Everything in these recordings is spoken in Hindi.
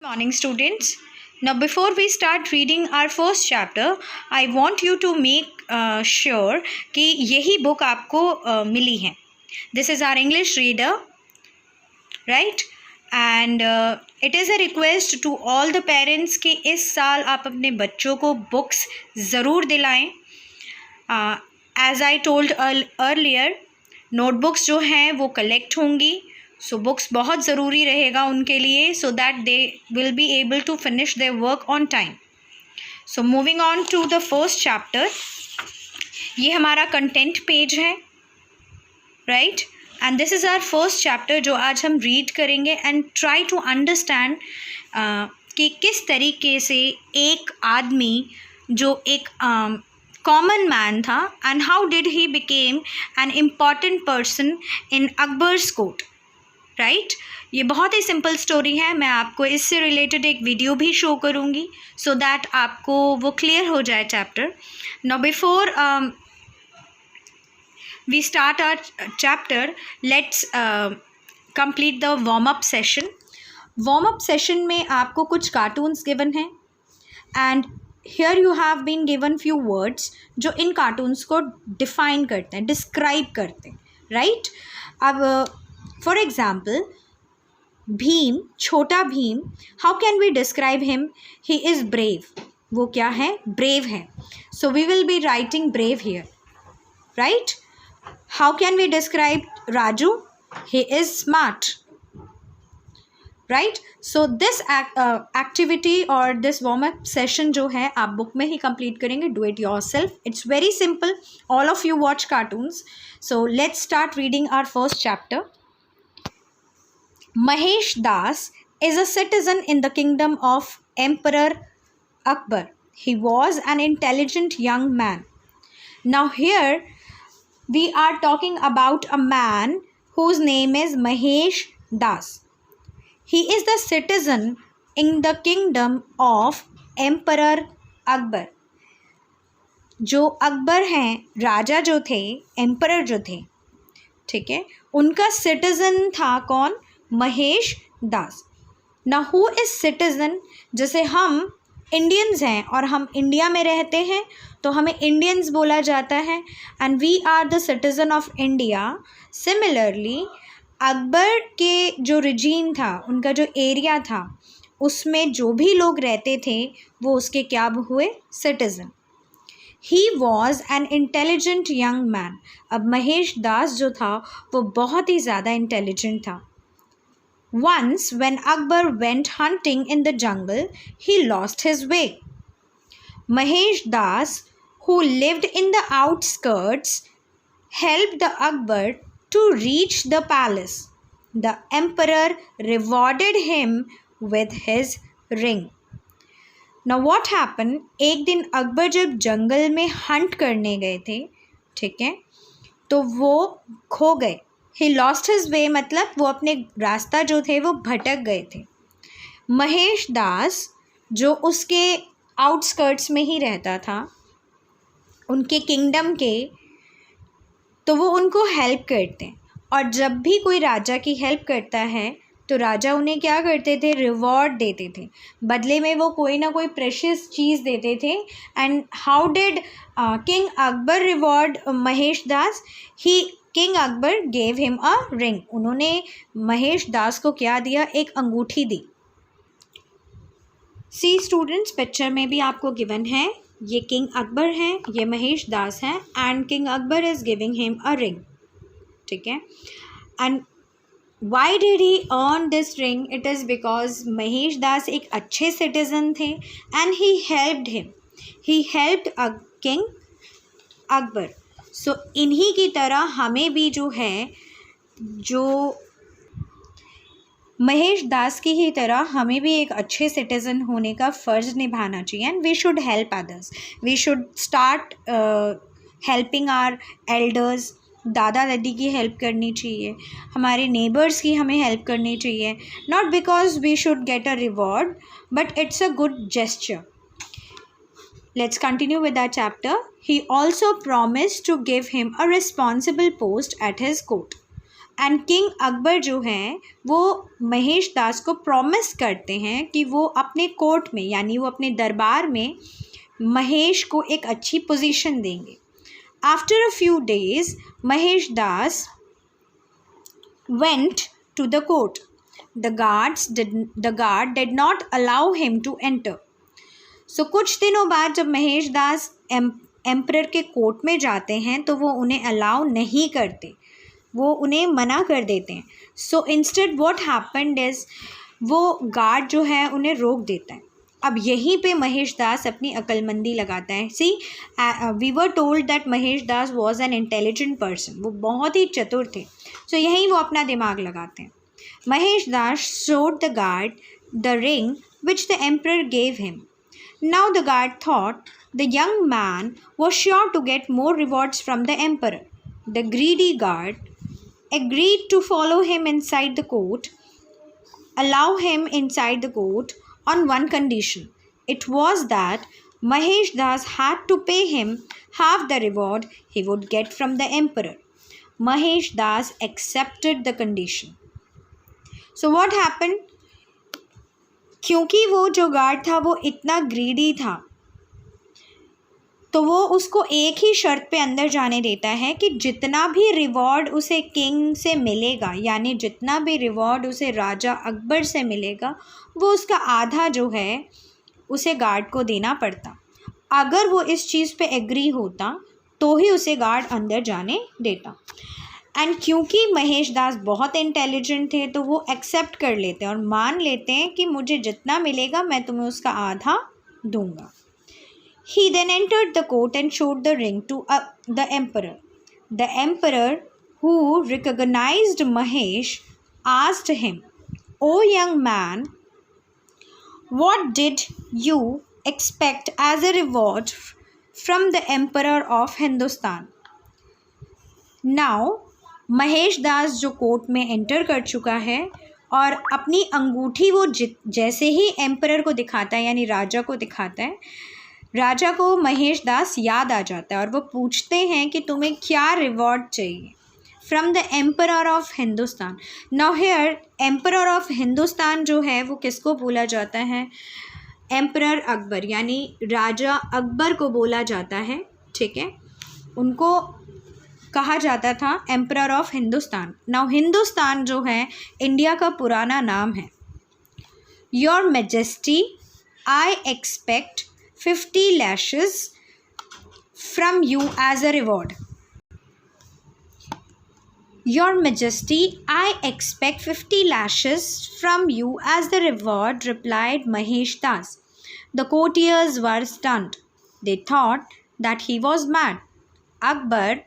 Morning, students. Now, before we start reading our first chapter, I want you to make sure कि यही book आपको मिली है. This is our English reader, right? And it is a request to all the parents कि इस साल आप अपने बच्चों को books ज़रूर दिलाएं. As I told earlier, notebooks जो हैं वो collect होंगी. सो बुक्स बहुत ज़रूरी रहेगा उनके लिए so that they will be able to finish their work on time. So moving on to the first chapter. ये हमारा कंटेंट पेज है, right? And this is our first chapter जो आज हम रीड करेंगे एंड ट्राई टू अंडरस्टैंड कि किस तरीके से एक आदमी जो एक कॉमन मैन था and how did he became an important person in Akbar's court, right? ये बहुत ही सिंपल स्टोरी है. मैं आपको इससे रिलेटेड एक वीडियो भी शो करूँगी सो दैट आपको वो क्लियर हो जाए chapter. Now before we start our chapter, let's complete the warm up session. Warm up session में आपको कुछ कार्टून्स गिवन हैं and here you have been given few words जो इन कार्टून्स को डिफाइन करते हैं, डिस्क्राइब करते हैं, राइट? अब for example Bhim, Chhota Bhim, how can we describe him? He is brave. वो क्या है? ब्रेव है. So we will be writing brave here, right? How can we describe Raju? He is smart, right? So this activity और दिस वार्म अप सेशन जो है आप बुक में ही कंप्लीट करेंगे. Do it yourself. It's very simple. All of you watch cartoons. So let's start reading our first chapter. Mahesh Das is a citizen in the kingdom of Emperor Akbar. He was an intelligent young man. Now here we are talking about a man whose name is Mahesh Das. He is the citizen in the kingdom of Emperor Akbar. जो अकबर हैं, राजा जो थे, एम्परर जो थे, ठीक है, उनका सिटीज़न था कौन? महेश दास. ना हु इज़ सिटीज़न? जैसे हम इंडियंस हैं और हम इंडिया में रहते हैं तो हमें इंडियंस बोला जाता है and we are the citizen of India. Similarly Akbar के जो रिजीन था, उनका जो एरिया था, उसमें जो भी लोग रहते थे वो उसके क्या हुए? Citizen. He was an intelligent young man. अब महेश दास जो था वो बहुत ही ज़्यादा इंटेलिजेंट था. Once when Akbar went hunting in the jungle, he lost his way. Mahesh Das, who lived in the outskirts, helped the Akbar to reach the palace. The emperor rewarded him with his ring. Now what happened? एक दिन अकबर जब जंगल में हंट करने गए थे, ठीक है, तो वो खो गए. ही लॉस्ट हिज वे मतलब वो अपने रास्ता जो थे वो भटक गए थे. महेश दास जो उसके आउटस्कर्ट्स में ही रहता था, उनके किंगडम के, तो वो उनको हेल्प करते हैं. और जब भी कोई राजा की हेल्प करता है तो राजा उन्हें क्या करते थे? रिवॉर्ड देते थे. बदले में वो कोई ना कोई प्रेशियस चीज़ देते थे. And how did king Akbar reward Mahesh Das? King Akbar gave him a ring. उन्होंने महेश दास को क्या दिया? एक अंगूठी दी. सी स्टूडेंट्स, पिक्चर में भी आपको गिवन है, ये किंग अकबर हैं, ये महेश दास हैं and king Akbar is giving him a ring, ठीक है. And why did he earn this ring? It is because Mahesh Das एक अच्छे सिटीज़न थे and he helped him. He helped king Akbar. So इन्हीं की तरह हमें भी जो है, जो महेश दास की ही तरह हमें भी एक अच्छे सिटीज़न होने का फ़र्ज़ निभाना चाहिए and we should help others. We should start helping our elders. दादा दादी की हेल्प करनी चाहिए, हमारे नेबर्स की हमें हेल्प करनी चाहिए. Not because we should get a reward but it's a good gesture. Let's continue with our chapter. He also promised to give him a responsible post at his court. And king Akbar जो हैं वो महेश दास को प्रॉमिस करते हैं कि वो अपने कोर्ट में यानी वो अपने दरबार में महेश को एक अच्छी पोजीशन देंगे. After a few days Mahesh Das went to the court. The guard did not allow him to enter. So कुछ दिनों बाद जब महेश दास एम्परर के कोर्ट में जाते हैं तो वो उन्हें अलाउ नहीं करते, वो उन्हें मना कर देते हैं. So instead what happened is वो गार्ड जो है उन्हें रोक देता है. अब यहीं पे महेश दास अपनी अक्लमंदी लगाता है. See we were told that Mahesh Das was an intelligent person, वो बहुत ही चतुर थे. सो यहीं वो अपना दिमाग लगाते हैं. महेश दास showed the guard the ring which the emperor gave him. Now the guard thought the young man was sure to get more rewards from the emperor. The greedy guard agreed to follow him inside the court, allow him inside the court on one condition. It was that Mahesh Das had to pay him half the reward he would get from the emperor. Mahesh Das accepted the condition. So what happened? क्योंकि वो जो गार्ड था वो इतना ग्रीडी था तो वो उसको एक ही शर्त पे अंदर जाने देता है कि जितना भी रिवॉर्ड उसे किंग से मिलेगा यानी जितना भी रिवॉर्ड उसे राजा अकबर से मिलेगा वो उसका आधा जो है उसे गार्ड को देना पड़ता. अगर वो इस चीज़ पे एग्री होता तो ही उसे गार्ड अंदर जाने देता. एंड क्योंकि महेश दास बहुत इंटेलिजेंट थे तो वो एक्सेप्ट कर लेते हैं और मान लेते हैं कि मुझे जितना मिलेगा मैं तुम्हें उसका आधा दूंगा. He then entered the court and showed the ring to the emperor. The emperor, who recognized Mahesh, asked him, "O young man, what did you expect as a reward from the emperor of Hindustan?" Now, Mahesh दास जो कोर्ट में एंटर कर चुका है और अपनी अंगूठी वो जैसे ही एम्परर को दिखाता है यानी राजा को दिखाता है, राजा को महेश दास याद आ जाता है और वो पूछते हैं कि तुम्हें क्या रिवॉर्ड चाहिए from the emperor of Hindustan. Now here emperor of Hindustan जो है वो किसको बोला जाता है? एम्परर अकबर यानी राजा अकबर को बोला जाता है. ठीक है, उनको कहा जाता था emperor of Hindustan. Now Hindustan जो है इंडिया का पुराना नाम है. Your majesty, I expect 50 lashes from you as a reward. Your Majesty, I expect 50 lashes from you as the reward, replied Mahesh Das. The courtiers were stunned. They thought that he was mad. Akbar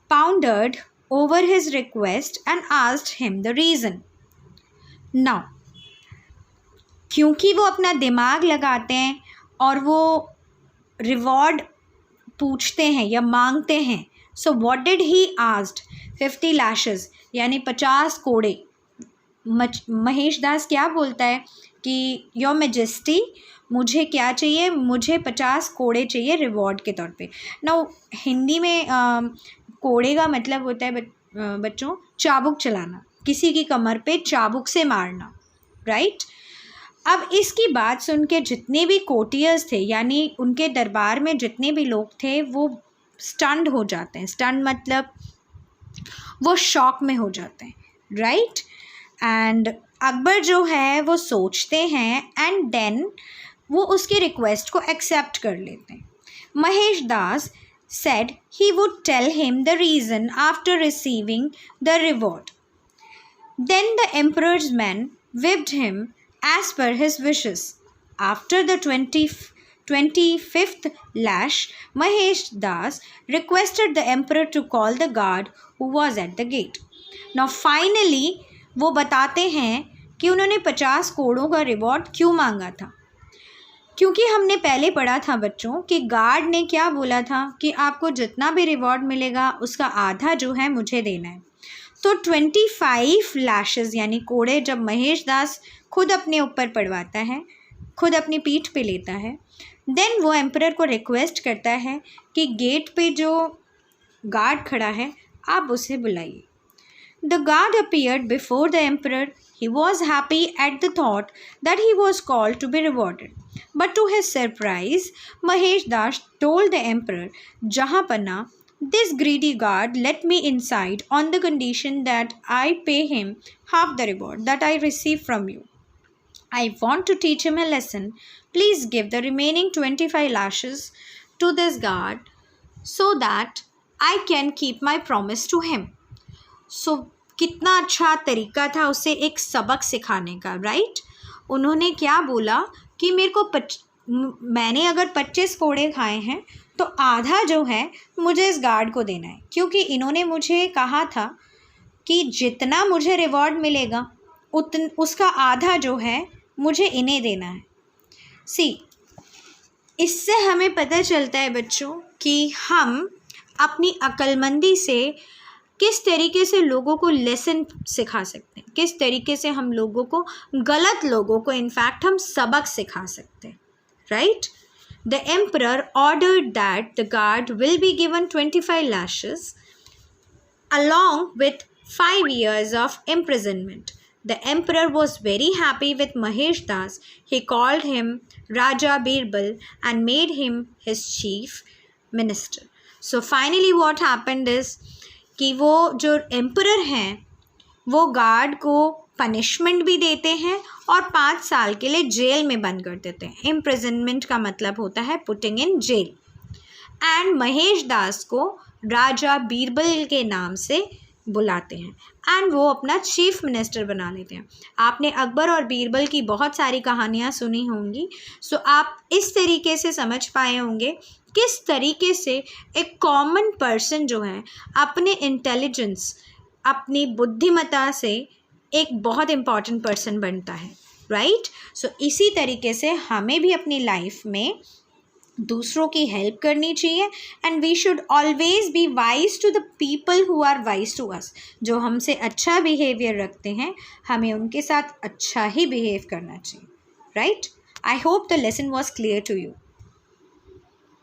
pondered over his request and asked him the reason. Now, क्योंकि वो अपना दिमाग लगाते हैं और वो रिवॉर्ड पूछते हैं या मांगते हैं. So what did he asked? 50 lashes यानी 50 कोड़े. महेश दास क्या बोलता है कि योर मैजेस्टी मुझे क्या चाहिए? मुझे 50 कोड़े चाहिए रिवॉर्ड के तौर पे. नाउ हिंदी में कोड़े का मतलब होता है बच्चों चाबुक चलाना, किसी की कमर पे चाबुक से मारना, राइट? अब इसकी बात सुन के जितने भी कोर्टियर्स थे यानी उनके दरबार में जितने भी लोग थे वो स्टन्ड हो जाते हैं. स्टन्ड मतलब वो शॉक में हो जाते हैं, राइट? एंड अकबर जो है वो सोचते हैं एंड देन वो उसकी रिक्वेस्ट को एक्सेप्ट कर लेते हैं. महेश दास said he would tell him the reason after receiving the reward. Then the emperor's men whipped him as per his wishes. After the 25th lash, Mahesh Das requested the emperor to call the guard who was at the gate. Now finally वो बताते हैं कि उन्होंने 50 कोड़ों का रिवॉर्ड क्यों मांगा था. क्योंकि हमने पहले पढ़ा था बच्चों कि गार्ड ने क्या बोला था कि आपको जितना भी रिवॉर्ड मिलेगा उसका आधा जो है मुझे देना है. तो 25 लैशेस यानी कोड़े जब महेश दास खुद अपने ऊपर पड़वाता है, खुद अपनी पीठ पे लेता है, देन वो एम्परर को रिक्वेस्ट करता है कि गेट पे जो गार्ड खड़ा है आप उसे बुलाइए. The guard appeared before the emperor. He was happy at the thought that he was called to be rewarded. But to his surprise, Mahesh Das told the emperor, Jahanpana, this greedy guard let me inside on the condition that I pay him half the reward that I receive from you. I want to teach him a lesson. Please give the remaining 25 lashes to this guard so that I can keep my promise to him. सो कितना अच्छा तरीका था उसे एक सबक सिखाने का, राइट? उन्होंने क्या बोला कि मेरे को मैंने अगर 25 कोड़े खाए हैं तो आधा जो है मुझे इस गार्ड को देना है, क्योंकि इन्होंने मुझे कहा था कि जितना मुझे रिवॉर्ड मिलेगा उसका आधा जो है मुझे इन्हें देना है. इससे हमें पता चलता है बच्चों कि हम अपनी अक्लमंदी से किस तरीके से लोगों को लेसन सिखा सकते हैं, किस तरीके से हम लोगों को, गलत लोगों को इनफैक्ट हम सबक सिखा सकते हैं, right? The emperor ordered that the guard will be given 25 lashes along with 5 years of imprisonment. The emperor was very happy with Mahesh Das. He called him Raja Birbal and made him his chief minister. So finally what happened is कि वो जो एम्परर हैं वो गार्ड को पनिशमेंट भी देते हैं और 5 साल के लिए जेल में बंद कर देते हैं. इम्प्रिजनमेंट का मतलब होता है putting in jail. And Mahesh Das को राजा बीरबल के नाम से बुलाते हैं एंड वो अपना चीफ मिनिस्टर बना लेते हैं. आपने अकबर और बीरबल की बहुत सारी कहानियाँ सुनी होंगी, सो आप इस तरीके से समझ पाए होंगे किस तरीके से एक कॉमन पर्सन जो है अपने इंटेलिजेंस, अपनी बुद्धिमत्ता से एक बहुत इम्पॉर्टेंट पर्सन बनता है, राइट? सो इसी तरीके से हमें भी अपनी लाइफ में दूसरों की हेल्प करनी चाहिए and we should always be wise to the people who are wise to us. जो हमसे अच्छा बिहेवियर रखते हैं हमें उनके साथ अच्छा ही बिहेव करना चाहिए, right? I hope the lesson was clear to you.